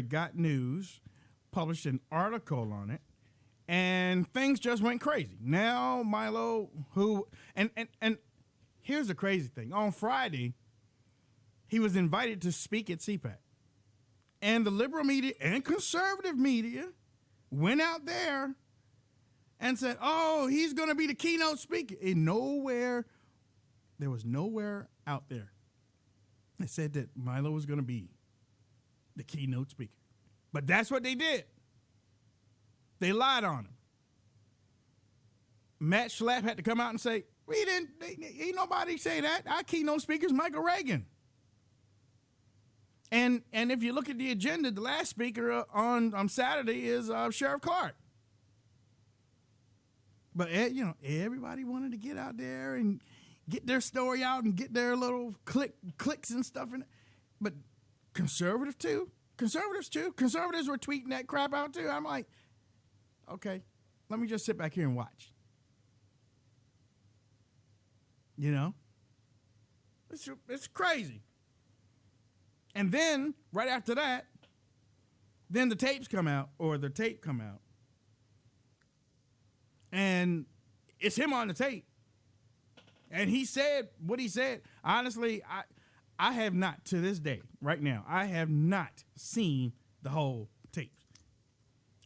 Got News published an article on it, and things just went crazy. Now Milo, and here's the crazy thing. On Friday, he was invited to speak at CPAC. And the liberal media and conservative media went out there and said, oh, he's going to be the keynote speaker. There was nowhere out there that said that Milo was going to be the keynote speaker. But that's what they did. They lied on him. Matt Schlapp had to come out and say, ain't nobody say that. Our keynote speaker is Michael Reagan. And if you look at the agenda, the last speaker on Saturday is Sheriff Clark. But everybody wanted to get out there and get their story out and get their little clicks and stuff in it. But conservatives too. Conservatives were tweeting that crap out too. I'm like, okay, let me just sit back here and watch. It's crazy. And then, right after that, then the tape come out. And it's him on the tape. And he said what he said. Honestly, I have not, to this day, right now, I have not seen the whole tape.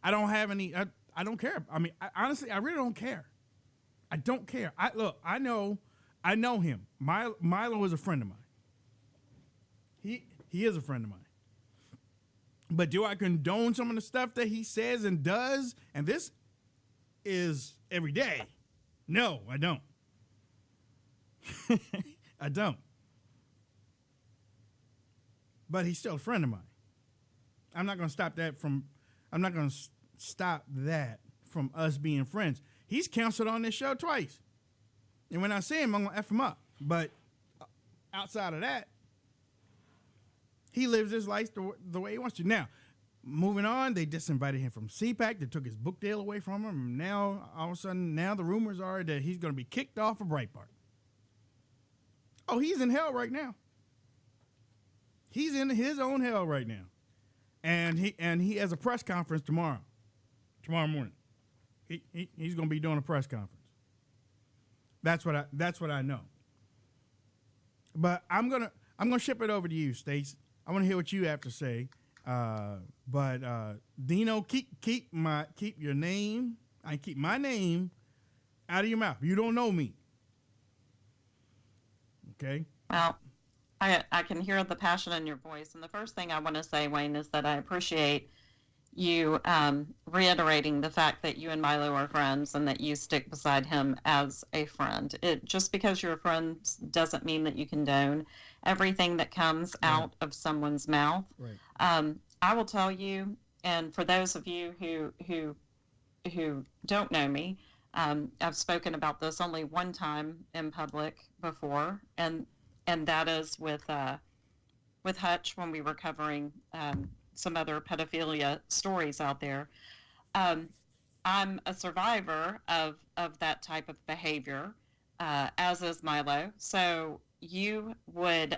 I don't have any, I don't care. I mean, honestly, I really don't care. I don't care. I know him. Milo is a friend of mine. He is a friend of mine. But do I condone some of the stuff that he says and does? And this is every day. No, I don't. I don't. But he's still a friend of mine. I'm not going to stop that from us being friends. He's counseled on this show twice. And when I see him, I'm going to F him up. But outside of that, he lives his life the way he wants to. Now, moving on, they disinvited him from CPAC. They took his book deal away from him. And now, all of a sudden, the rumors are that he's going to be kicked off of Breitbart. Oh, he's in hell right now. He's in his own hell right now. And he has a press conference tomorrow morning. He's going to be doing a press conference. That's what I know. But I'm gonna ship it over to you, Stace. I want to hear what you have to say. But Dino, keep your name. I keep my name out of your mouth. You don't know me. Okay. Well, I can hear the passion in your voice, and the first thing I want to say, Wayne, is that I appreciate you reiterating the fact that you and Milo are friends and that you stick beside him as a friend. Just because you're friends doesn't mean that you condone everything that comes out of someone's mouth. Right. I will tell you, and for those of you who don't know me, I've spoken about this only one time in public before, and that is with Hutch when we were covering some other pedophilia stories out there. I'm a survivor of that type of behavior, as is Milo. So you would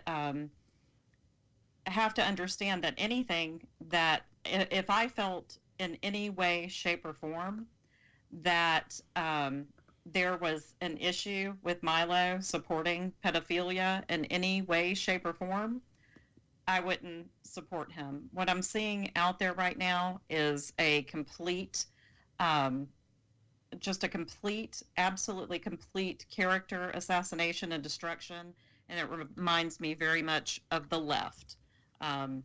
have to understand that anything that, if I felt in any way, shape, or form that there was an issue with Milo supporting pedophilia in any way, shape, or form, I wouldn't support him. What I'm seeing out there right now is a complete, absolutely complete character assassination and destruction. And it reminds me very much of the left and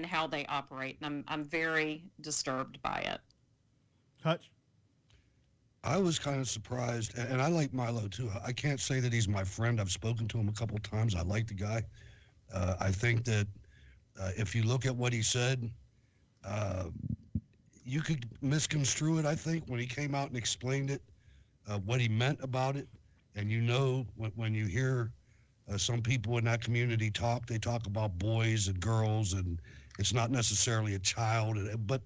how they operate. And I'm very disturbed by it. Hutch? I was kind of surprised, and I like Milo too. I can't say that he's my friend. I've spoken to him a couple of times. I like the guy. I think that if you look at what he said, you could misconstrue it, I think, when he came out and explained it, what he meant about it. And when you hear some people in that community talk, they talk about boys and girls, and it's not necessarily a child. But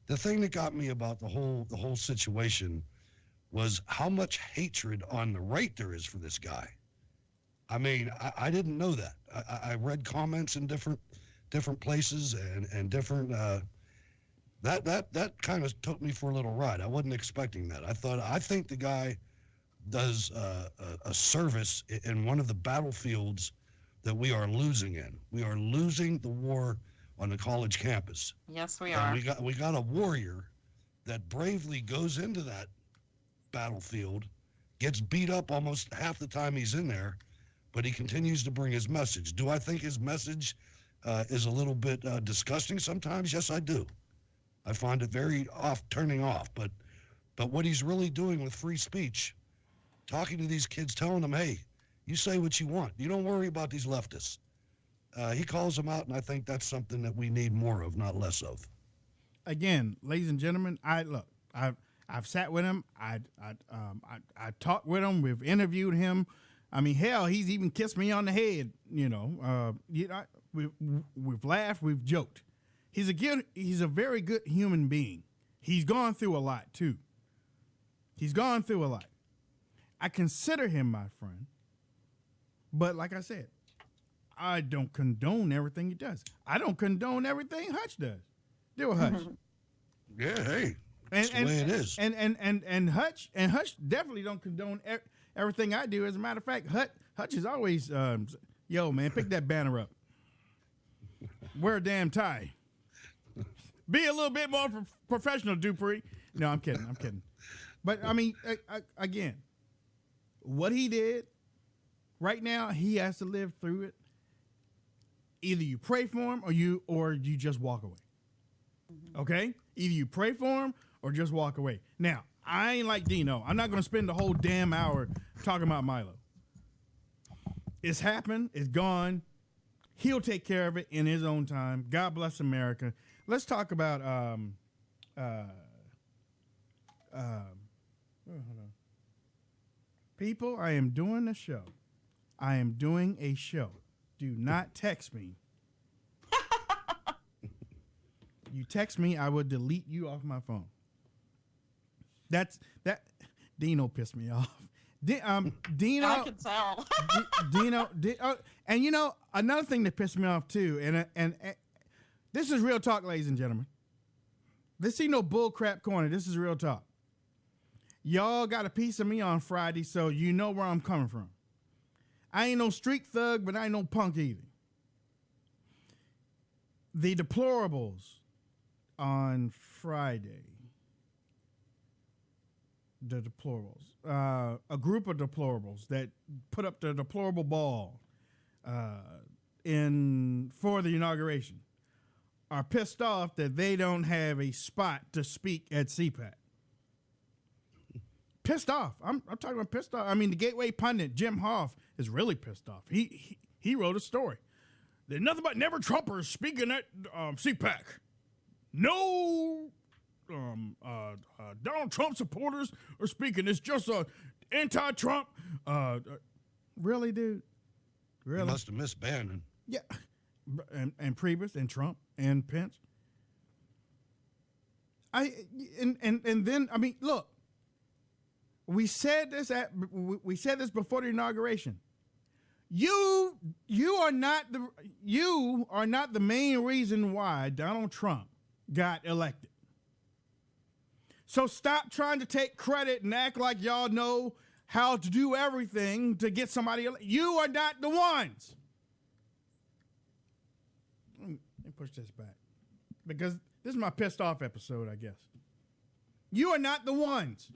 the thing that got me about the whole situation was how much hatred on the right there is for this guy. I mean, I didn't know that. I read comments in different different places and different. That kind of took me for a little ride. I wasn't expecting that. I think the guy does a service in one of the battlefields that we are losing in. We are losing the war on the college campus. Yes, we And are. we got a warrior that bravely goes into that battlefield, gets beat up almost half the time he's in there, but he continues to bring his message. Do I think his message is a little bit disgusting sometimes? Yes, I do. I find it very turning off. But what he's really doing with free speech, talking to these kids, telling them, hey, you say what you want. You don't worry about these leftists. He calls them out, and I think that's something that we need more of, not less of. Again, ladies and gentlemen, I've sat with him. I talked with him. We've interviewed him. I mean, hell, he's even kissed me on the head. We've laughed. We've joked. He's a very good human being. He's gone through a lot too. He's gone through a lot. I consider him my friend, but like I said, I don't condone everything he does. I don't condone everything Hutch does. Do a Hutch. Yeah, hey, that's the way it is. And Hutch definitely don't condone everything I do. As a matter of fact, Hutch is always, yo man, pick that banner up. Wear a damn tie. Be a little bit more professional, Dupree. No, I'm kidding. But I mean, again, what he did right now, he has to live through it. Either you pray for him or you just walk away. Okay? Either you pray for him or just walk away. Now, I ain't like Dino. I'm not going to spend the whole damn hour talking about Milo. It's happened. It's gone. He'll take care of it in his own time. God bless America. Let's talk about hold on. People, I am doing a show. I am doing a show. Do not text me. You text me, I will delete you off my phone. That Dino pissed me off. Dino, I can tell. Dino, and you know another thing that pissed me off too, and this is real talk, ladies and gentlemen. This ain't no bull crap corner. This is real talk. Y'all got a piece of me on Friday, so you know where I'm coming from. I ain't no street thug, but I ain't no punk either. The deplorables on Friday. The deplorables. A group of deplorables that put up the deplorable ball for the inauguration are pissed off that they don't have a spot to speak at CPAC. Pissed off. I'm talking about pissed off. I mean, the Gateway pundit, Jim Hoff, is really pissed off. He wrote a story. There's nothing but never Trumpers speaking at CPAC. No Donald Trump supporters are speaking. It's just a anti-Trump. Really, dude? Really? You must have missed Bannon. Yeah. And Priebus and Trump and Pence. And then I mean, look. We said this before the inauguration. You are not the main reason why Donald Trump got elected. So stop trying to take credit and act like y'all know how to do everything to get somebody elected. You are not the ones. Let me push this back because this is my pissed off episode, I guess. You are not the ones.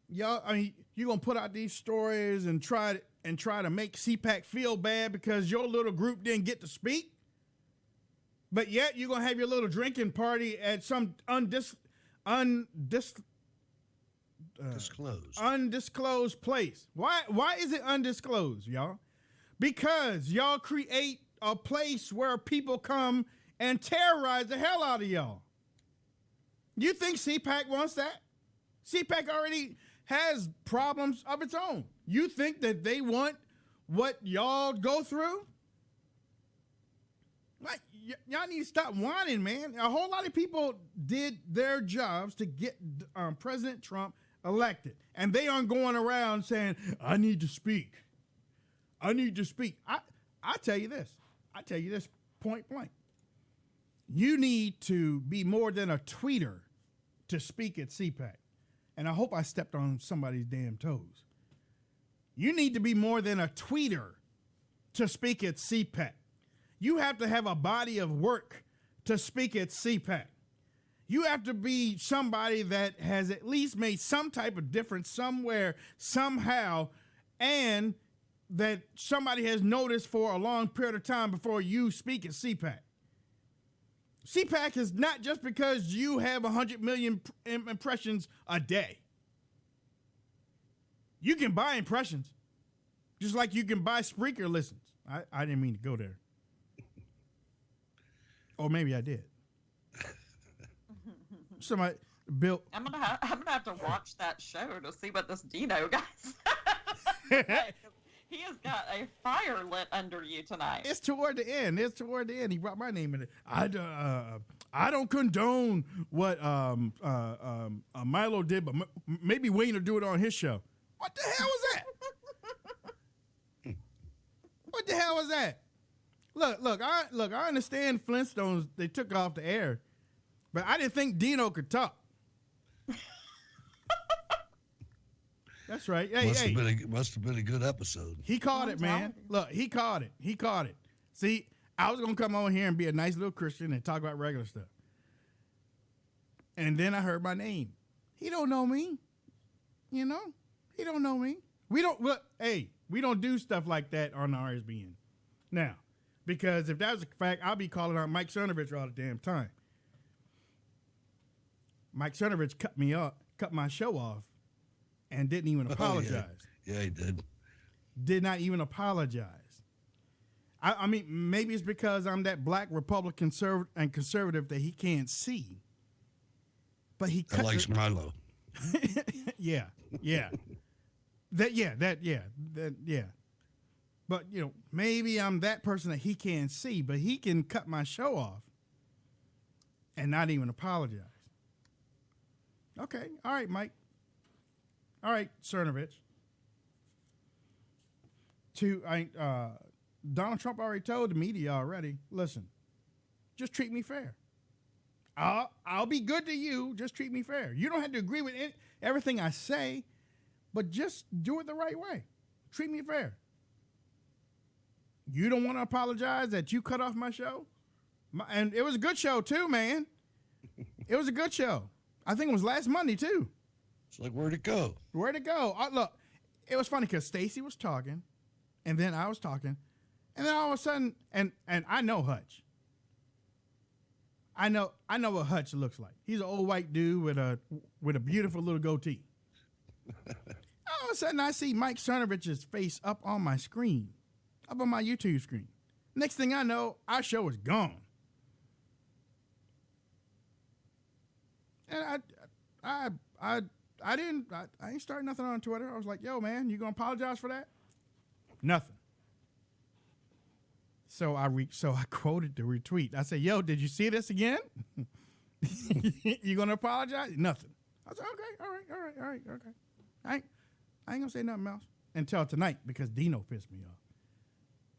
Y'all, I mean, you're gonna put out these stories and try to make CPAC feel bad because your little group didn't get to speak, but yet you're gonna have your little drinking party at some undisclosed place. Why is it undisclosed, y'all? Because y'all create a place where people come and terrorize the hell out of y'all. You think CPAC wants that? CPAC already has problems of its own. You think that they want what y'all go through? Like, y'all need to stop whining, man. A whole lot of people did their jobs to get President Trump elected. And they aren't going around saying, I need to speak. I need to speak. I tell you this. Point blank. You need to be more than a tweeter to speak at CPAC. And I hope I stepped on somebody's damn toes. You need to be more than a tweeter to speak at CPAC. You have to have a body of work to speak at CPAC. You have to be somebody that has at least made some type of difference somewhere, somehow, and that somebody has noticed for a long period of time before you speak at CPAC. CPAC is not just because you have 100 million impressions a day. You can buy impressions, just like you can buy Spreaker listens. I didn't mean to go there. Or maybe I did. Somebody built. I'm gonna have to watch that show to see what this Dino guy said. He has got a fire lit under you tonight. It's toward the end. He brought my name in it. I don't condone what Milo did, but maybe Wayne will do it on his show. What the hell was that? What the hell was that? Look. I understand Flintstones. They took off the air, but I didn't think Dino could talk. That's right. Must have been a good episode. He caught it, man. Look, he caught it. See, I was gonna come on here and be a nice little Christian and talk about regular stuff, and then I heard my name. He don't know me, you know. He don't know me. We don't do stuff like that on the RSBN now, because if that was a fact, I'll be calling out Mike Cernovich all the damn time. Mike Cernovich cut my show off. And didn't even apologize. Yeah, he did. Did not even apologize. I mean, maybe it's because I'm that black Republican conservative that he can't see. But he likes Milo. Yeah. But maybe I'm that person that he can't see, but he can cut my show off and not even apologize. Okay, all right, Mike. All right, Cernovich. Donald Trump already told the media already, listen, just treat me fair. I'll be good to you. Just treat me fair. You don't have to agree with everything I say, but just do it the right way. Treat me fair. You don't want to apologize that you cut off my show? And it was a good show, too, man. It was a good show. I think it was last Monday, too. It's like, where'd it go? Look, it was funny because Stacy was talking, and then I was talking, and then all of a sudden, and I know Hutch. I know what Hutch looks like. He's an old white dude with a beautiful little goatee. All of a sudden, I see Mike Cernovich's face up on my screen, up on my YouTube screen. Next thing I know, our show is gone. And I ain't starting nothing on Twitter. I was like, yo, man, you gonna apologize for that? Nothing. So I quoted the retweet. I said, yo, did you see this again? You gonna apologize? Nothing. I said, okay, all right, okay. I ain't gonna say nothing else until tonight because Dino pissed me off.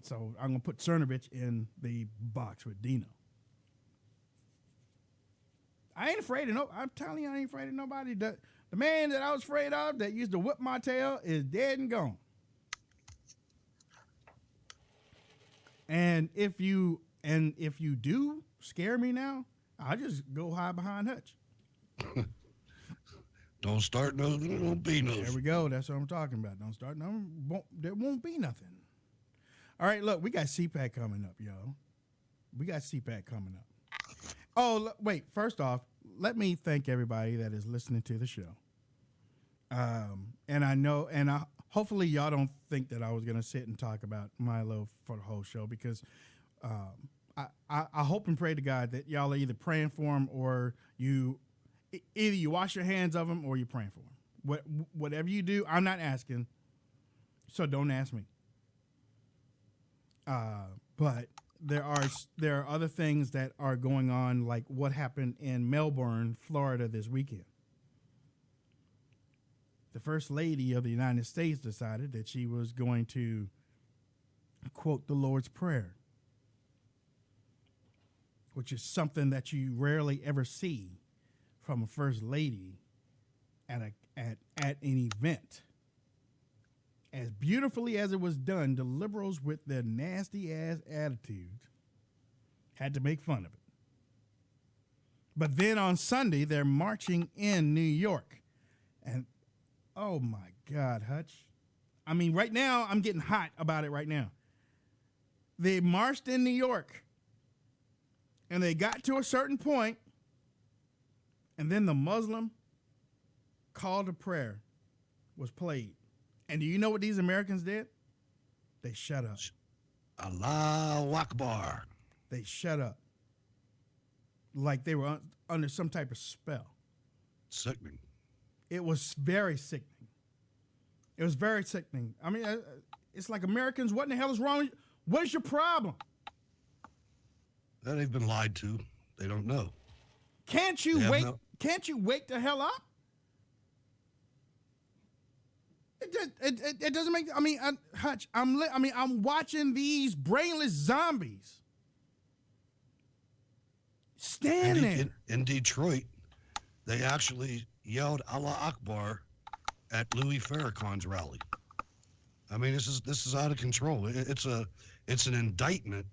So I'm gonna put Cernovich in the box with Dino. I ain't afraid of I'm telling you, I ain't afraid of nobody. The man that I was afraid of that used to whip my tail is dead and gone. And if you do scare me now, I just go hide behind Hutch. Don't start no, there won't be no. There we go. That's what I'm talking about. Don't start no. There won't be nothing. All right, look, we got CPAC coming up, yo. We got CPAC coming up. Oh, wait. First off, let me thank everybody that is listening to the show. And I know, hopefully y'all don't think that I was going to sit and talk about Milo for the whole show because I hope and pray to God that y'all are either praying for him or either you wash your hands of him or you're praying for him. Whatever you do, I'm not asking, so don't ask me. But there are other things that are going on, like what happened in Melbourne, Florida this weekend. The First Lady of the United States decided that she was going to quote the Lord's Prayer, which is something that you rarely ever see from a first lady at an event. As beautifully as it was done, the liberals with their nasty ass attitudes had to make fun of it. But then on Sunday, they're marching in New York. And oh my God, Hutch. I mean, right now, I'm getting hot about it right now. They marched in New York. And they got to a certain point, and then the Muslim call to prayer was played. And do you know what these Americans did? They shut up. Allahu Akbar. They shut up. Like they were under some type of spell. Sickening. It was very sickening. It was very sickening. I mean, it's like Americans, what in the hell is wrong with you? What is your problem? They've been lied to. They don't know. Can't you wait? Can't you wake the hell up? It doesn't make. I mean, Hutch. I'm watching these brainless zombies stand there. In Detroit, they actually yelled Allah Akbar at Louis Farrakhan's rally. I mean, this is out of control. It's an indictment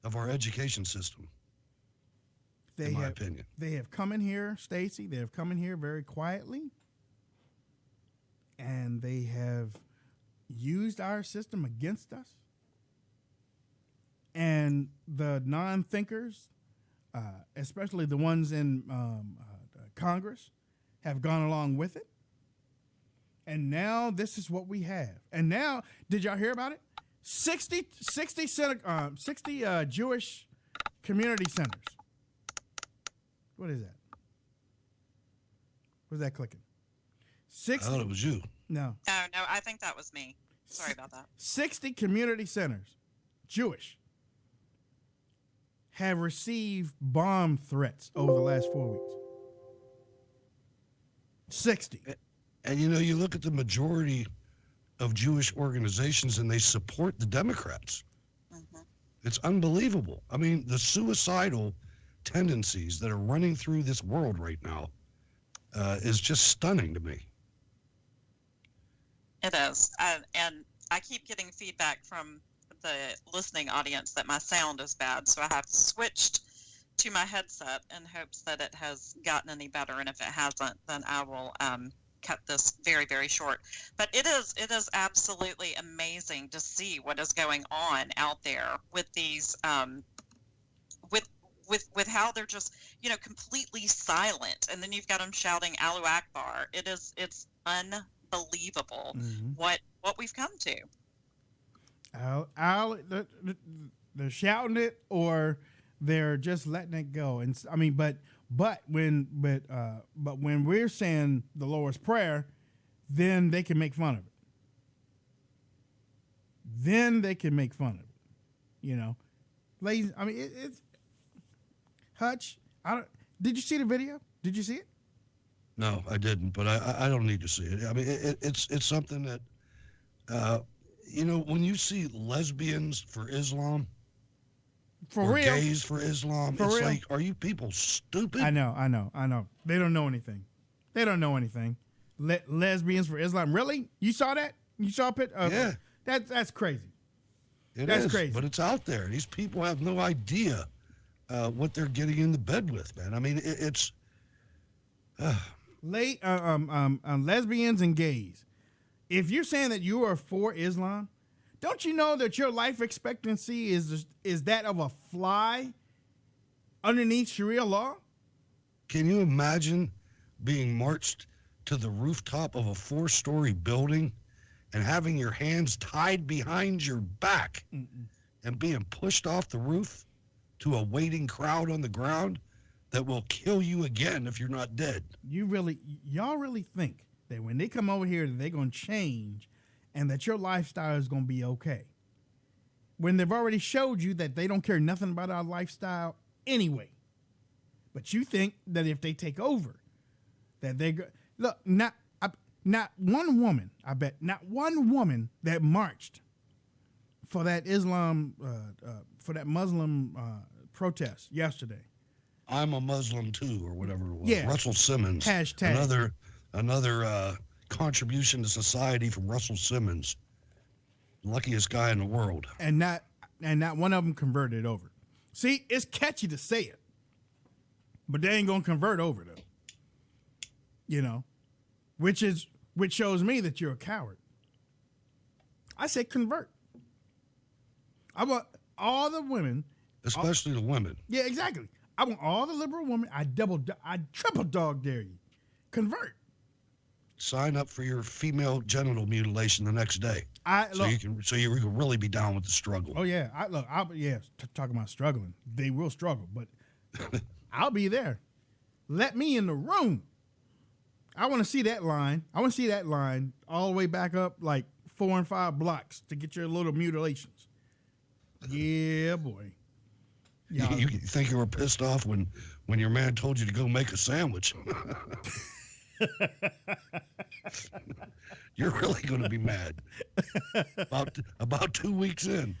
of our education system. In my opinion, they have come in here, Stacy. They have come in here very quietly, and they have used our system against us. And the non-thinkers, especially the ones in Congress, have gone along with it. And now this is what we have. And now, did y'all hear about it? 60 Jewish community centers. What is that? What's that clicking? 60. I thought it was you. No. Oh, no, I think that was me. Sorry about that. 60 community centers, Jewish, have received bomb threats over the last 4 weeks. 60. And you look at the majority of Jewish organizations and they support the Democrats. Mm-hmm. It's unbelievable. I mean, the suicidal tendencies that are running through this world right now is just stunning to me. It is. And I keep getting feedback from the listening audience that my sound is bad, so I have switched to my headset in hopes that it has gotten any better, and if it hasn't, then I will cut this very, very short. But it is absolutely amazing to see what is going on out there with these with how they're just completely silent, and then you've got them shouting Allahu Akbar. It's unbelievable what we've come to. They're shouting it, or they're just letting it go. And I mean, but when we're saying the Lord's Prayer, then they can make fun of it. Ladies. I mean, it's Hutch. Did you see the video? Did you see it? No, I didn't, but I don't need to see it. I mean, it's something that, when you see lesbians for Islam, for real, gays for Islam, it's real. Like, are you people stupid? I know. They don't know anything. Lesbians for Islam. Really? You saw that? You saw it? Yeah. That's crazy. That's crazy. But it's out there. These people have no idea what they're getting into bed with, man. I mean, it's... lesbians and gays. If you're saying that you are for Islam, don't you know that your life expectancy is that of a fly underneath Sharia law? Can you imagine being marched to the rooftop of a 4-story building and having your hands tied behind your back and being pushed off the roof to a waiting crowd on the ground that will kill you again if you're not dead? Y'all really think that when they come over here that they're going to change and that your lifestyle is going to be okay, when they've already showed you that they don't care nothing about our lifestyle anyway? But you think that if they take over, that they look, not one woman, I bet, not one woman that marched for that for that Muslim protest yesterday. I'm a Muslim too, or whatever it was. Yeah. Russell Simmons. Hashtag. Another contribution to society from Russell Simmons. Luckiest guy in the world. And not one of them converted over. See, it's catchy to say it, but they ain't gonna convert over though. You know, which shows me that you're a coward. I say convert. I want all the women, Especially the women. yeah, exactly. I want all the liberal women. I triple dog dare you. Convert. Sign up for your female genital mutilation the next day. So you can really be down with the struggle. Oh yeah, talking about struggling. They will struggle, but I'll be there. Let me in the room. I want to see that line. I want to see that line all the way back up like 4 and 5 blocks to get your little mutilations. Yeah, boy. Yeah. You think you were pissed off when your man told you to go make a sandwich? You're really going to be mad. About 2 weeks in.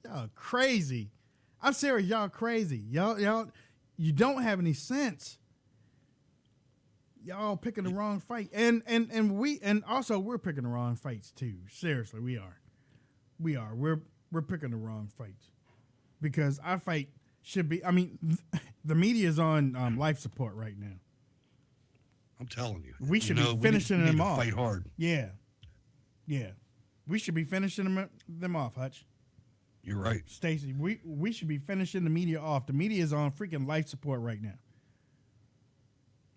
Y'all crazy. I'm serious. Y'all crazy. Y'all, you don't have any sense. Y'all picking the wrong fight, and also we're picking the wrong fights too. Seriously, we are. We're picking the wrong fights because our fight should be. I mean, the media is on life support right now. I'm telling you, we should be finishing them off. Fight hard. Yeah. We should be finishing them off, Hutch. You're right, Stacy. We should be finishing the media off. The media is on freaking life support right now.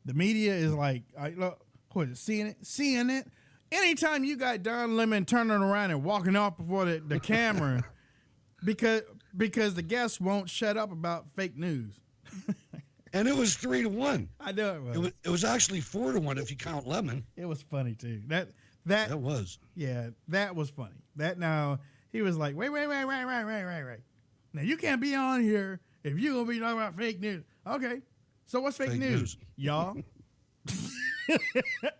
The media is like, look, what is it, CNN? Anytime you got Don Lemon turning around and walking off before the camera because the guests won't shut up about fake news. And it was 3-1. I know it was. It was actually 4-1 if you count Lemon. It was funny too. That was. Yeah, that was funny. That now he was like, wait. Now you can't be on here if you're gonna be talking about fake news. Okay. So what's fake news? Y'all?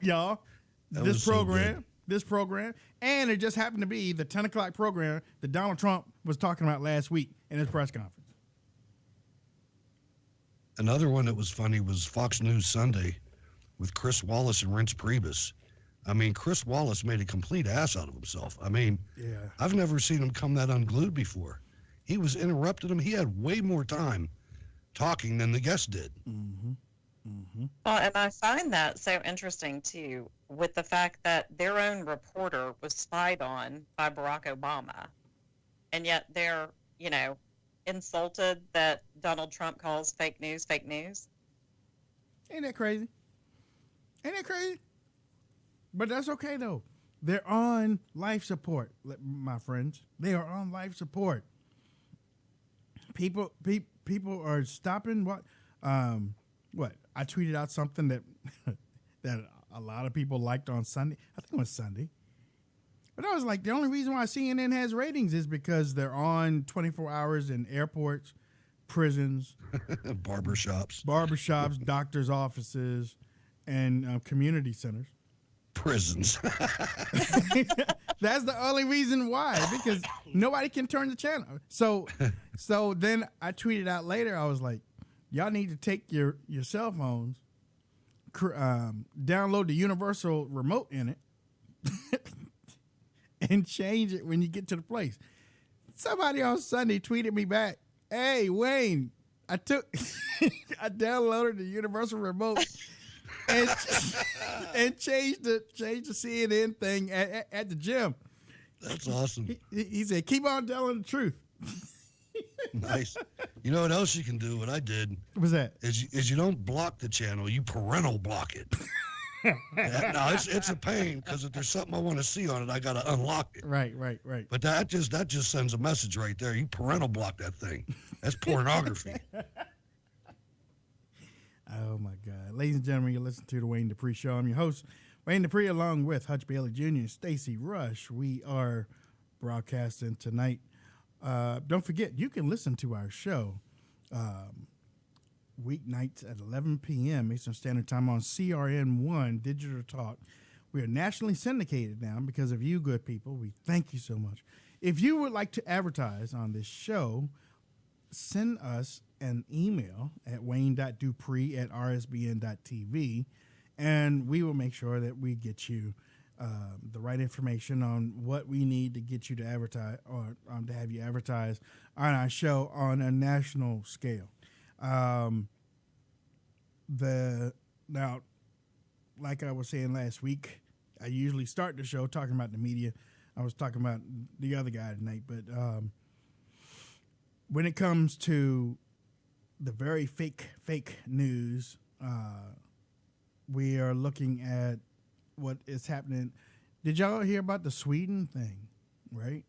Y'all, this program, and it just happened to be the 10 o'clock program that Donald Trump was talking about last week in his press conference. Another one that was funny was Fox News Sunday with Chris Wallace and Reince Priebus. I mean, Chris Wallace made a complete ass out of himself. I mean, yeah. I've never seen him come that unglued before. He was interrupting him. He had way more time talking than the guest did. Mm-hmm. Mm-hmm. Well, and I find that so interesting too, with the fact that their own reporter was spied on by Barack Obama, and yet they're, insulted that Donald Trump calls fake news. Ain't that crazy? But that's okay though. They're on life support, my friends. They are on life support. People are stopping what I tweeted out something that that a lot of people liked on Sunday. I think it was Sunday. But I was like, the only reason why CNN has ratings is because they're on 24 hours in airports, prisons, barbershops, doctors' offices, and community centers. Prisons. That's the only reason why, because nobody can turn the channel. So then I tweeted out later, I was like, y'all need to take your cell phones, download the universal remote in it, and change it when you get to the place. Somebody on Sunday tweeted me back, hey, Wayne, I downloaded the universal remote and changed the CNN thing at the gym. That's awesome. He said, keep on telling the truth. Nice. You know what else you can do? What I did. What's that? Is you don't block the channel, you parental block it. Now it's a pain because if there's something I want to see on it, I got to unlock it. Right. But that just sends a message right there. You parental block that thing. That's pornography. Oh my God, ladies and gentlemen, you listen to the Wayne Dupree Show. I'm your host, Wayne Dupree, along with Hutch Bailey Jr. and Stacy Rush. We are broadcasting tonight. Don't forget, you can listen to our show weeknights at 11 p.m. Eastern Standard Time on CRN1 Digital Talk. We are nationally syndicated now because of you good people. We thank you so much. If you would like to advertise on this show, send us an email at wayne.dupree@rsbn.tv, and we will make sure that we get you the right information on what we need to get you to advertise or to have you advertise on our show on a national scale. Now, like I was saying last week, I usually start the show talking about the media. I was talking about the other guy tonight, but when it comes to the very fake news, we are looking at what is happening. Did y'all hear about the Sweden thing, right?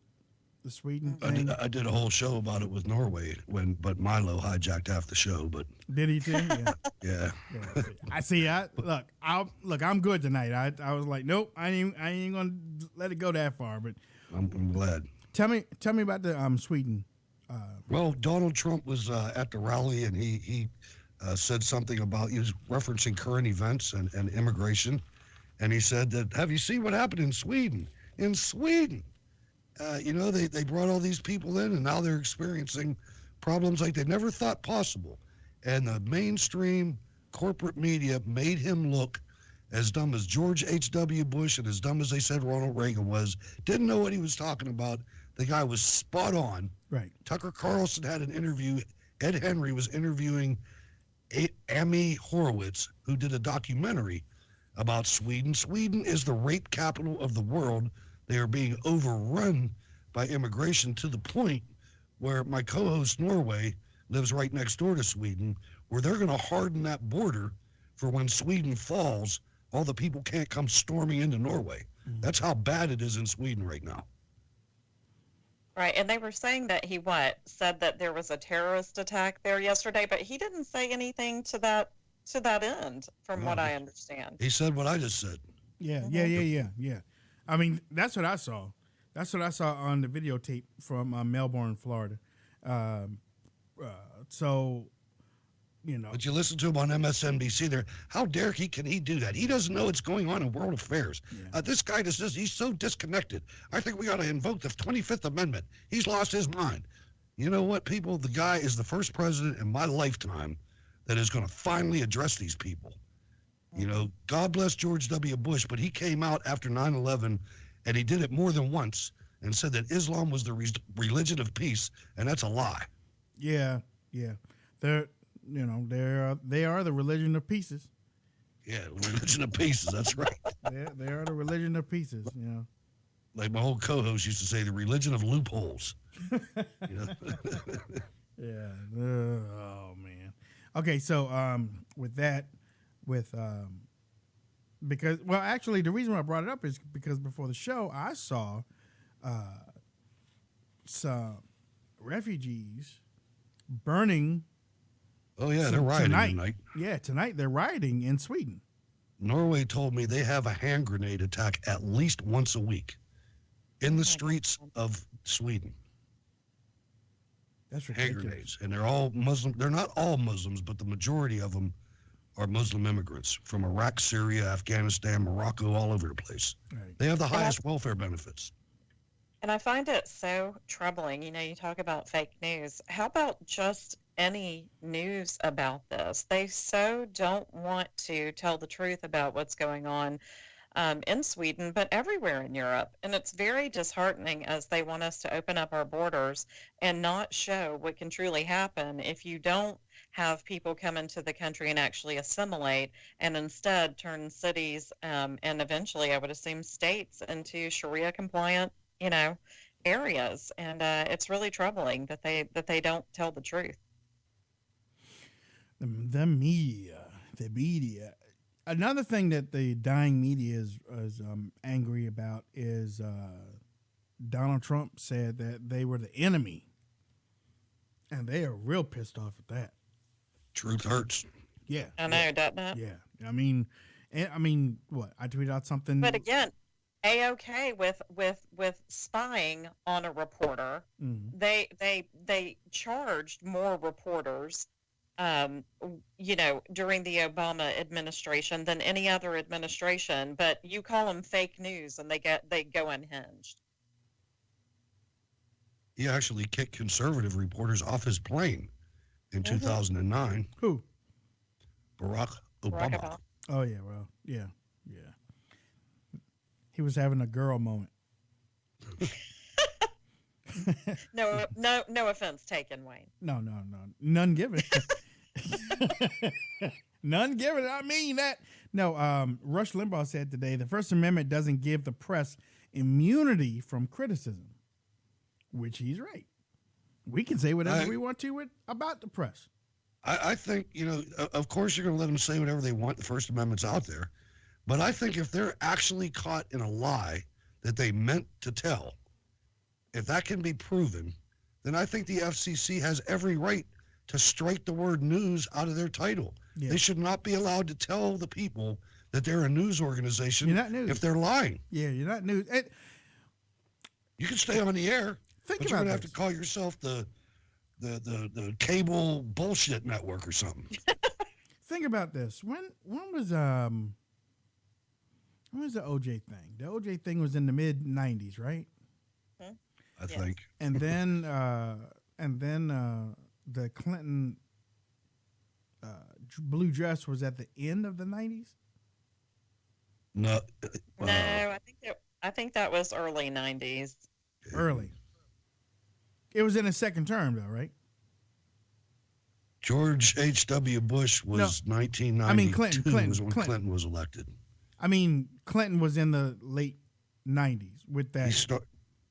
The Sweden thing. I did a whole show about it with Norway but Milo hijacked half the show. But Did he too? Yeah. yeah, I see. I'm good tonight. I was like, nope, I ain't gonna let it go that far. But I'm glad. tell me about the Sweden. Well, Donald Trump was at the rally, and he said something about, he was referencing current events and immigration, and he said that, have you seen what happened in Sweden? In Sweden, they brought all these people in, and now they're experiencing problems like they never thought possible. And the mainstream corporate media made him look as dumb as George H.W. Bush and as dumb as they said Ronald Reagan was. Didn't know what he was talking about. The guy was spot on. Right. Tucker Carlson had an interview. Ed Henry was interviewing Amy Horowitz, who did a documentary about Sweden. Sweden is the rape capital of the world. They are being overrun by immigration to the point where my co-host Norway lives right next door to Sweden, where they're going to harden that border for when Sweden falls, all the people can't come storming into Norway. Mm-hmm. That's how bad it is in Sweden right now. Right, and they were saying that he said that there was a terrorist attack there yesterday, but he didn't say anything to that end, from what I understand. He said what I just said. Yeah. I mean, that's what I saw. That's what I saw on the videotape from Melbourne, Florida. But you listen to him on MSNBC there. How dare can he do that? He doesn't know what's going on in world affairs. Yeah. This guy he's so disconnected. I think we ought to invoke the 25th Amendment. He's lost his mind. You know what, people? The guy is the first president in my lifetime that is going to finally address these people. God bless George W. Bush, but he came out after 9/11, and he did it more than once and said that Islam was the religion of peace, and that's a lie. Yeah. They are the religion of pieces. Yeah, religion of pieces. That's right. They are the religion of pieces. Like my old co-host used to say, the religion of loopholes. Yeah. Oh man. Okay, so because actually the reason why I brought it up is because before the show I saw some refugees burning. Oh, yeah, they're rioting tonight. Yeah, tonight they're rioting in Sweden. Norway told me they have a hand grenade attack at least once a week in the streets of Sweden. That's ridiculous. Hand grenades. And they're all Muslim. They're not all Muslims, but the majority of them are Muslim immigrants from Iraq, Syria, Afghanistan, Morocco, all over the place. Right. They have the highest welfare benefits. And I find it so troubling. You talk about fake news. How about just any news about this? They so don't want to tell the truth about what's going on in Sweden, but everywhere in Europe. And it's very disheartening as they want us to open up our borders and not show what can truly happen if you don't have people come into the country and actually assimilate, and instead turn cities and eventually, I would assume, states into Sharia compliant areas. And it's really troubling that they don't tell the truth. The media. Another thing that the dying media is angry about is Donald Trump said that they were the enemy, and they are real pissed off at that. Truth hurts. Yeah, I know, doesn't it? Yeah, I mean, what? I tweeted out something. But again, A-OK with spying on a reporter. Mm-hmm. They charged more reporters during the Obama administration than any other administration. But you call them fake news, and they go unhinged. He actually kicked conservative reporters off his plane in 2009. Who? Barack Barack Obama. Obama. Oh yeah, well, yeah. He was having a girl moment. No offense taken, Wayne. No, none given. None given. I mean that. No, Rush Limbaugh said today the First Amendment doesn't give the press immunity from criticism, which he's right. We can say whatever we want to about the press. I think, of course you're going to let them say whatever they want. The First Amendment's out there. But I think if they're actually caught in a lie that they meant to tell, if that can be proven, then I think the FCC has every right to strike the word news out of their title. Yeah. They should not be allowed to tell the people that they're a news organization. You're not news. If they're lying. Yeah, you're not news. You can stay on the air, but you're going to have to call yourself the cable bullshit network or something. Think about this. When was the OJ thing? The OJ thing was in the mid '90s, right? I think. And then the Clinton blue dress was at the end of the '90s. No, I think that was early '90s. Early. It was in his second term, though, right? George H.W. Bush was 1992. I mean, Clinton was when Clinton was elected. I mean, Clinton was in the late '90s with that.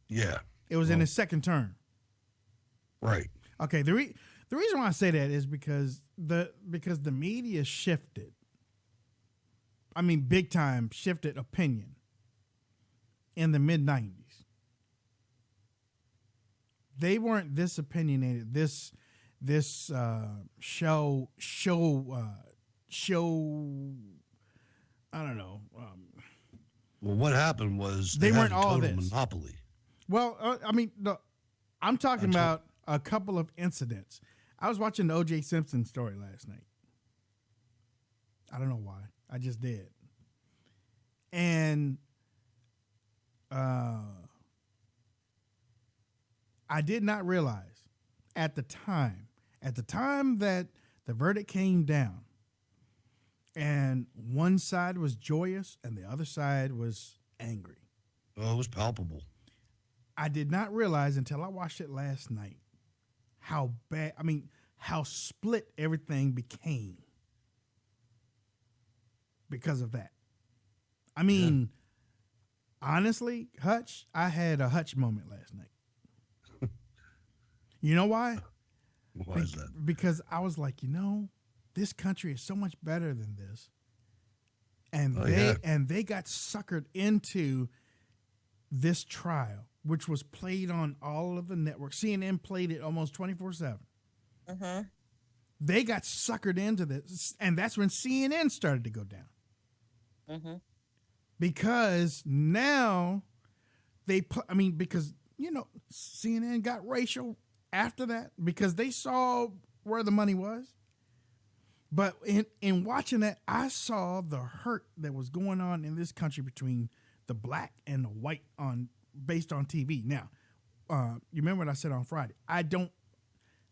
Yeah. It was in his second term. Right. Okay. The reason why I say that is because the media shifted. I mean, big time shifted opinion in the mid '90s. They weren't this opinionated. This show. I don't know. Well, what happened was they weren't had a all total this monopoly. Well, I mean, I'm talking about a couple of incidents. I was watching the O.J. Simpson story last night. I don't know why. I just did. And I did not realize at the time that the verdict came down and one side was joyous and the other side was angry. Oh, it was palpable. I did not realize until I watched it last night how split everything became because of that. I mean, honestly, Hutch, I had a Hutch moment last night. You know why? Why is that? Because I was like, this country is so much better than this. And they got suckered into this trial, which was played on all of the networks. CNN played it almost 24/7. Mm-hmm. They got suckered into this, and that's when CNN started to go down. Mm-hmm. Because now because CNN got racial after that because they saw where the money was. But in watching that, I saw the hurt that was going on in this country between the black and the white based on TV. Now, you remember what I said on Friday?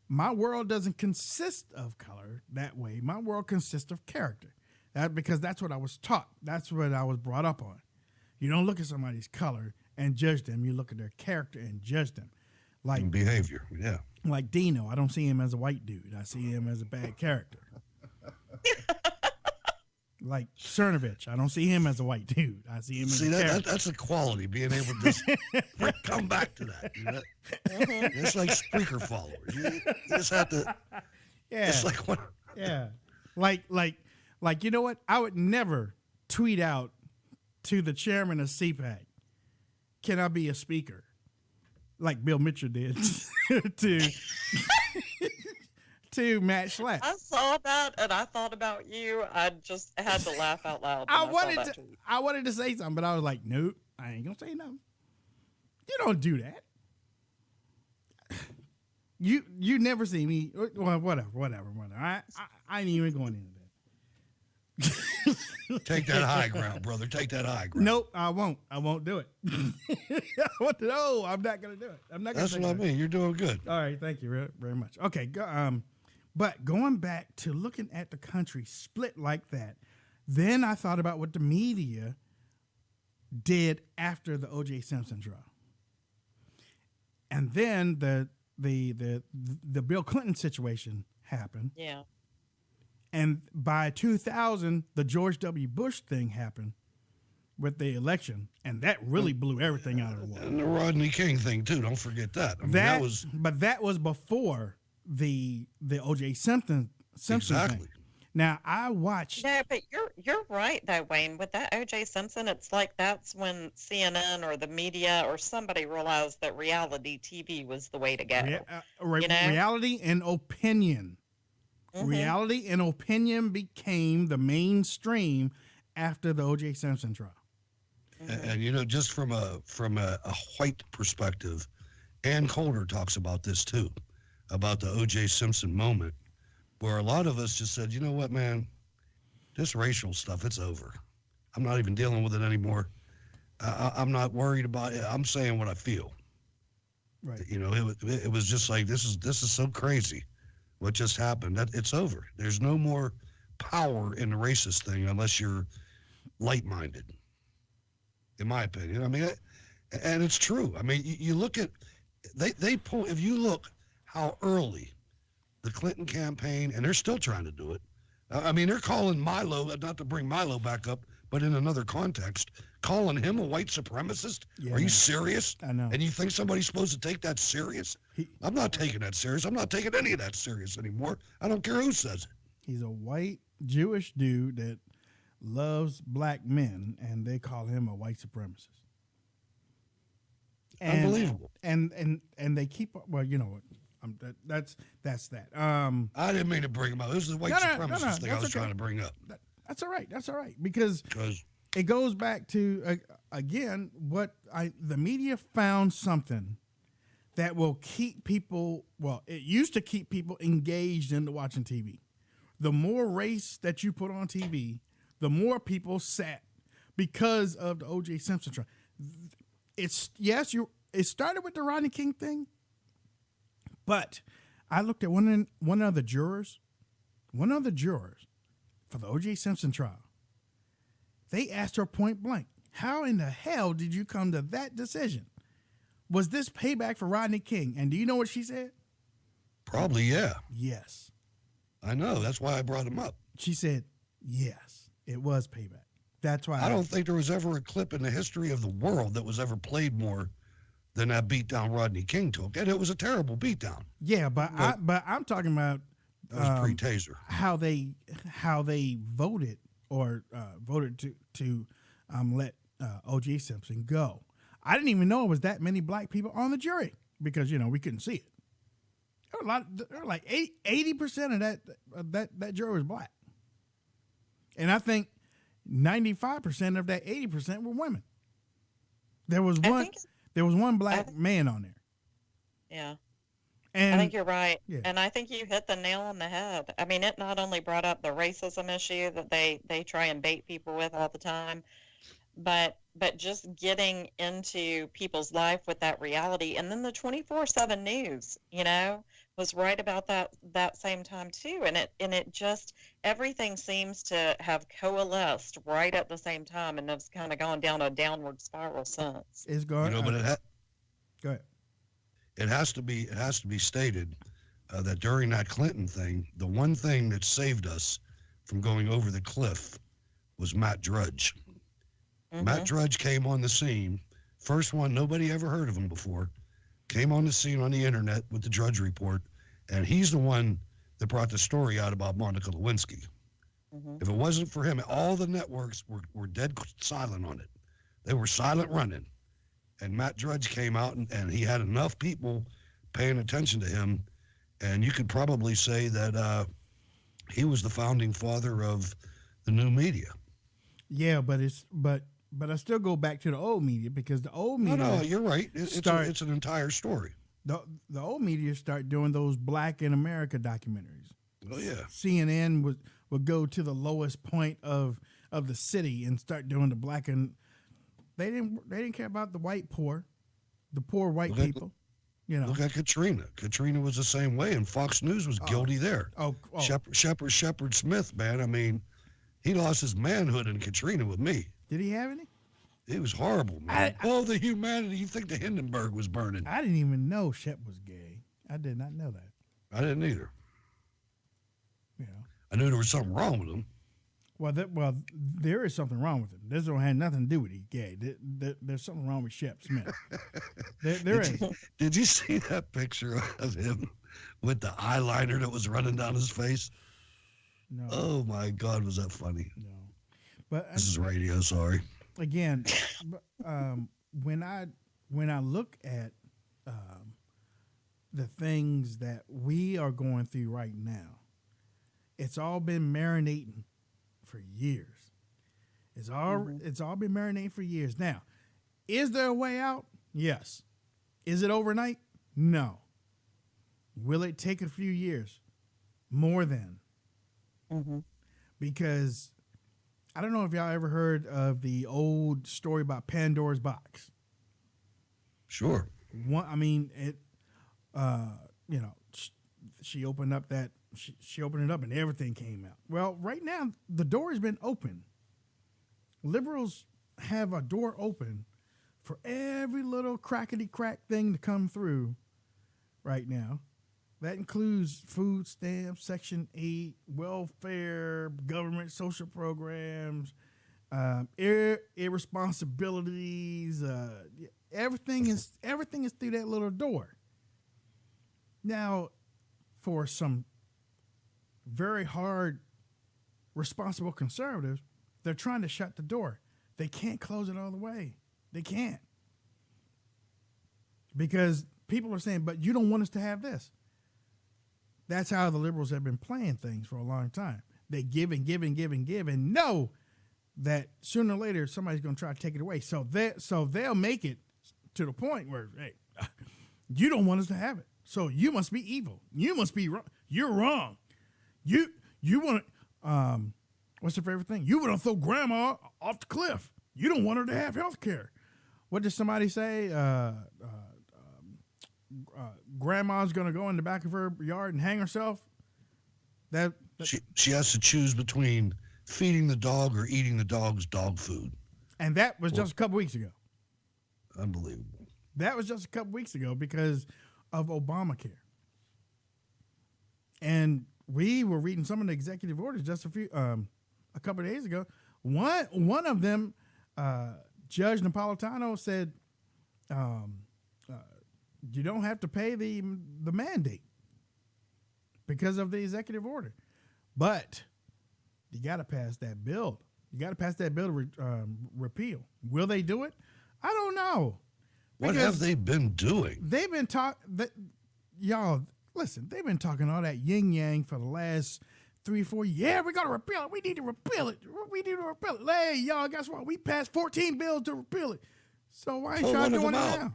My world doesn't consist of color that way. My world consists of character. Because that's what I was taught. That's what I was brought up on. You don't look at somebody's color and judge them. You look at their character and judge them. Like behavior, yeah. Like Dino, I don't see him as a white dude. I see him as a bad character. Like Cernovich, I don't see him as a white dude. I see him as a character. That's a quality, being able to just come back to that. It's like Spreaker followers. You just have to. Yeah. It's like what? Yeah. Like you know what? I would never tweet out to the chairman of CPAC, "Can I be a speaker?" Like Bill Mitchell did to Matt Schlapp. I saw that and I thought about you. I just had to laugh out loud. I wanted to say something, but I was like, nope, I ain't gonna say nothing. You don't do that. you never see me. Well, whatever. I ain't even going into that. Take that high ground, brother. Take that high ground. Nope, I won't do it. I'm not gonna do it. I'm not gonna. That's what I mean. You're doing good. All right, thank you very, very much. Okay, but going back to looking at the country split like that, then I thought about what the media did after the O.J. Simpson trial, and then the Bill Clinton situation happened. Yeah. And by 2000, the George W. Bush thing happened with the election, and that really blew everything out of the water. And the Rodney King thing too. Don't forget that. I mean, that was. But that was before the O.J. Simpson Exactly. thing. Now I watched. No, but you're right though, Wayne. With that O.J. Simpson, it's like that's when CNN or the media or somebody realized that reality TV was the way to go. Reality and opinion. Mm-hmm. Reality and opinion became the mainstream after the O.J. Simpson trial. Mm-hmm. And you know, just from a white perspective, Ann Coulter talks about this too, about the O.J. Simpson moment, where a lot of us just said, you know what, man, this racial stuff, it's over. I'm not even dealing with it anymore. I'm not worried about it. I'm saying what I feel. Right. You know, it was just like, this is so crazy. What just happened? It's over. There's no more power in the racist thing unless you're light-minded, in my opinion. I mean, and it's true. I mean, you look at, they pull, if you look how early the Clinton campaign, and they're still trying to do it. I mean, they're calling Milo, not to bring Milo back up, but in another context, calling him a white supremacist? Yeah, Are you serious? I know. And you think somebody's supposed to take that serious? I'm not taking that serious. I'm not taking any of that serious anymore. I don't care who says it. He's a white Jewish dude that loves black men, and they call him a white supremacist. Unbelievable. And they keep, well, you know what? That's that. I didn't mean to bring him up. This is the white supremacist thing I was trying to bring up. That's all right. Because it goes back to again what the media found something that will keep people. Well, it used to keep people engaged into watching TV. The more race that you put on TV, the more people sat because of the O.J. Simpson trial. It started with the Rodney King thing. But I looked at one of the jurors for the O.J. Simpson trial. They asked her point blank, how in the hell did you come to that decision? Was this payback for Rodney King? And do you know what she said? Probably, yeah. Yes. I know. That's why I brought him up. She said, yes, it was payback. That's why I don't think there was ever a clip in the history of the world that was ever played more than that beatdown Rodney King took, and it was a terrible beatdown. Yeah, but I'm talking about that was pre-taser. How they voted or voted to let O.J. Simpson go. I didn't even know it was that many black people on the jury because we couldn't see it. There were like 80% of that jury was black, and I think 95% of that 80% were women. There was one black man on there. Yeah. And I think you're right. Yeah. And I think you hit the nail on the head. I mean, it not only brought up the racism issue that they try and bait people with all the time, but just getting into people's life with that reality. And then the 24/7 news, was right about that same time too. And it just, everything seems to have coalesced right at the same time, and it's kind of gone down a downward spiral since. It's gone. But go ahead. It has to be stated that during that Clinton thing, the one thing that saved us from going over the cliff was Matt Drudge. Mm-hmm. Matt Drudge came on the scene. First one, nobody ever heard of him before. Came on the scene on the internet with the Drudge Report, and he's the one that brought the story out about Monica Lewinsky. Mm-hmm. If it wasn't for him, all the networks were dead silent on it. They were silent running. And Matt Drudge came out, and he had enough people paying attention to him, and you could probably say that he was the founding father of the new media. Yeah, but I still go back to the old media because the old media. No, you're right. It's an entire story. the old media start doing those Black in America documentaries. Oh yeah. CNN would go to the lowest point of the city and start doing the black, and they didn't care about the poor white people. You know, Look at Katrina. Katrina was the same way, and Fox News was guilty there. Oh. Shepard Smith, man. I mean, he lost his manhood in Katrina with me. Did he have any? It was horrible, man. The humanity. You think the Hindenburg was burning? I didn't even know Shep was gay. I did not know that. I didn't either. You know. I knew there was something wrong with him. Well, there is something wrong with him. This don't have nothing to do with he gay. There's something wrong with Shep Smith. There is. Did you see that picture of him with the eyeliner that was running down his face? No. Oh my God, was that funny? No. But This is radio. Sorry. Again, when I look at the things that we are going through right now, it's all been marinating for years. It's all been marinating for years. Now, is there a way out? Yes. Is it overnight? No. Will it take a few years? More than. Mm-hmm. Because I don't know if y'all ever heard of the old story about Pandora's box. Sure. She opened up she opened it up and everything came out. Well, right now the door has been open. Liberals have a door open for every little crackety crack thing to come through right now. That includes food stamps, Section 8, welfare, government social programs, irresponsibilities. Everything is through that little door. Now, for some very hard, responsible conservatives, they're trying to shut the door. They can't close it all the way. They can't. Because people are saying, but you don't want us to have this. That's how the liberals have been playing things for a long time. They give and give and give and give and know that sooner or later somebody's going to try to take it away. So they'll make it to the point where, hey, you don't want us to have it. So you must be evil. You must be wrong. You're wrong. You want what's your favorite thing? You want to throw grandma off the cliff. You don't want her to have health care. What did somebody say? Grandma's going to go in the back of her yard and hang herself. She has to choose between feeding the dog or eating the dog's dog food. And that was just a couple weeks ago. Unbelievable. That was just a couple weeks ago because of Obamacare. And we were reading some of the executive orders just a couple of days ago. One of them, Judge Napolitano said, you don't have to pay the mandate because of the executive order, but you got to pass that bill. You got to pass that bill to repeal. Will they do it? I don't know. What have they been doing? They've been y'all listen. They've been talking all that yin yang for the last 3-4 years. Yeah, we got to repeal it. We need to repeal it. We need to repeal it. Hey, y'all, guess what? We passed 14 bills to repeal it. So why ain't y'all doing it now?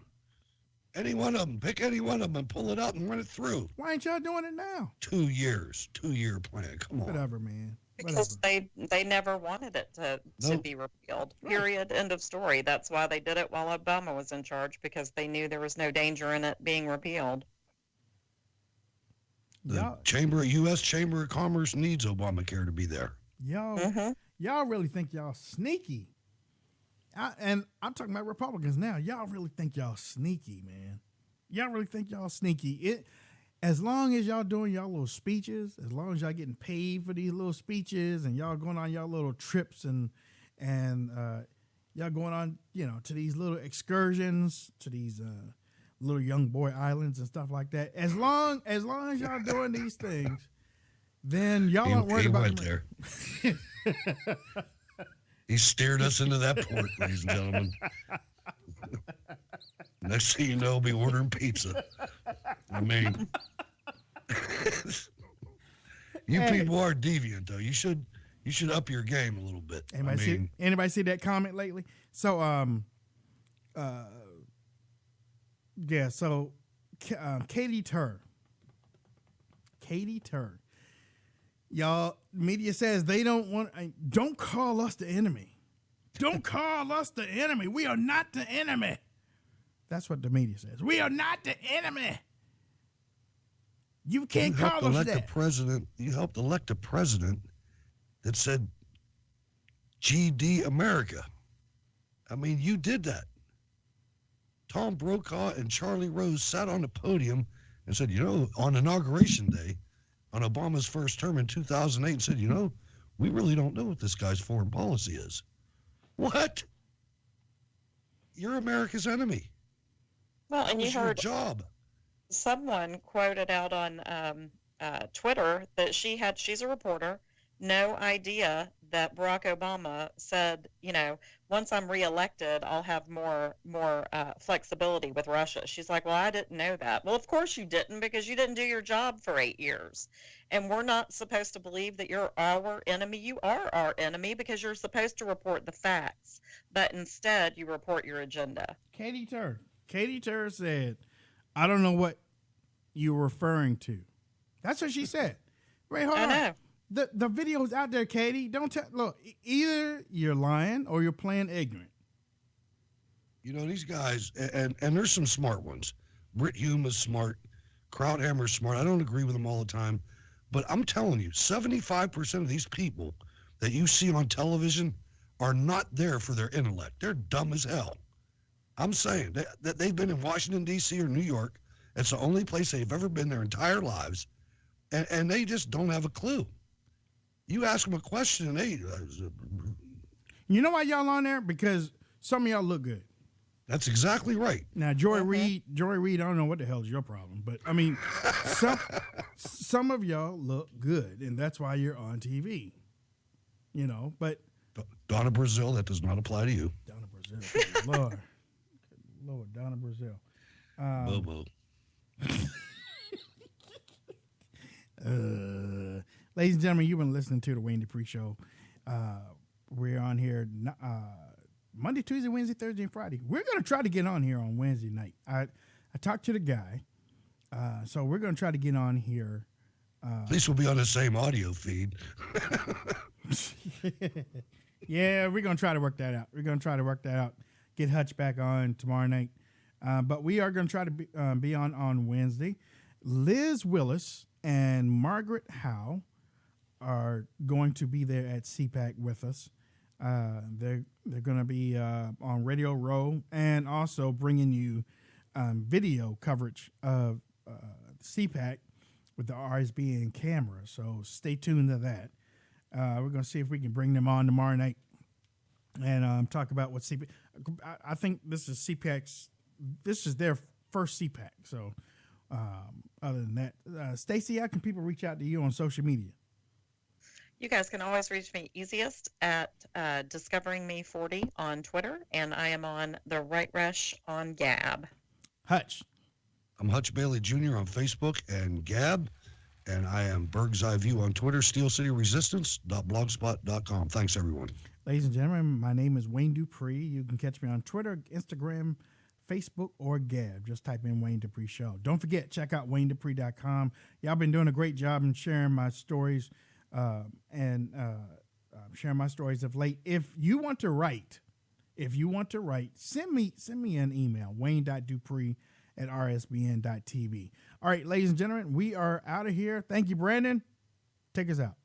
Any one of them. Pick any one of them and pull it out and run it through. Why ain't y'all doing it now? 2 years. 2-year plan. Come on. Whatever, man. Because they never wanted it to be repealed. Period. End of story. That's why they did it while Obama was in charge, because they knew there was no danger in it being repealed. The U.S. Chamber of Commerce needs Obamacare to be there. Y'all really think y'all sneaky. And I'm talking about Republicans now. Y'all really think y'all sneaky, man. Y'all really think y'all sneaky. As long as y'all doing y'all little speeches, as long as y'all getting paid for these little speeches and y'all going on y'all little trips and y'all going on, to these little excursions, to these little young boy islands and stuff like that. As long as y'all doing these things, then y'all aren't worried about there. He steered us into that port, ladies and gentlemen. Next thing you know, we'll be ordering pizza. I mean, people are deviant, though. You should up your game a little bit. Anybody see that comment lately? So, so Katie Tur. Y'all, media says they don't call us the enemy. Don't call us the enemy. We are not the enemy. That's what the media says. We are not the enemy. You can't call us that. You helped elect a president that said GD America. I mean, you did that. Tom Brokaw and Charlie Rose sat on the podium and said, on Inauguration Day, on Obama's first term in 2008, and said, we really don't know what this guy's foreign policy is. What? You're America's enemy. Well, and you heard your job. Someone quoted out on Twitter that she's a reporter, no idea that Barack Obama said, once I'm reelected, I'll have more flexibility with Russia. She's like, well, I didn't know that. Well, of course you didn't, because you didn't do your job for 8 years. And we're not supposed to believe that you're our enemy. You are our enemy because you're supposed to report the facts, but instead you report your agenda. Katie Tur said, I don't know what you're referring to. That's what she said. Wait, hold on. I know. The video's out there, Katie. Don't tell. Look, either you're lying or you're playing ignorant. These guys, and there's some smart ones. Britt Hume is smart. Krauthammer's smart. I don't agree with them all the time. But I'm telling you, 75% of these people that you see on television are not there for their intellect. They're dumb as hell. I'm saying that they've been in Washington, D.C. or New York. It's the only place they've ever been their entire lives. And they just don't have a clue. You ask them a question and they... You know why y'all on there? Because some of y'all look good. That's exactly right. Now, Joy Reid, I don't know what the hell is your problem, but I mean, some of y'all look good, and that's why you're on TV. But Donna Brazil, that does not apply to you. Donna Brazil, good Lord, Donna Brazil. Bobo. Ladies and gentlemen, you've been listening to the Wayne Dupree Show. We're on here Monday, Tuesday, Wednesday, Thursday, and Friday. We're going to try to get on here on Wednesday night. I talked to the guy, so we're going to try to get on here. At least we'll be on the same audio feed. Yeah, we're going to try to work that out. Get Hutch back on tomorrow night. But we are going to try to be on Wednesday. Liz Willis and Margaret Howe are going to be there at CPAC with us. They're going to be on Radio Row and also bringing you video coverage of CPAC with the RSB and camera. So stay tuned to that. We're going to see if we can bring them on tomorrow night and talk about what CPAC. I think this is CPAC's. This is their first CPAC. So other than that, Stacey, how can people reach out to you on social media? You guys can always reach me easiest at Discovering Me 40 on Twitter, and I am on The Right Rush on Gab. Hutch. I'm Hutch Bailey Jr. on Facebook and Gab, and I am Berg's Eye View on Twitter, steelcityresistance.blogspot.com. Thanks, everyone. Ladies and gentlemen, my name is Wayne Dupree. You can catch me on Twitter, Instagram, Facebook, or Gab. Just type in Wayne Dupree Show. Don't forget, check out WayneDupree.com. Y'all been doing a great job in sharing my stories. Share my stories of late. If you want to write, send me an email, wayne.dupree@rsbn.tv. All right, ladies and gentlemen, we are out of here. Thank you, Brandon. Take us out.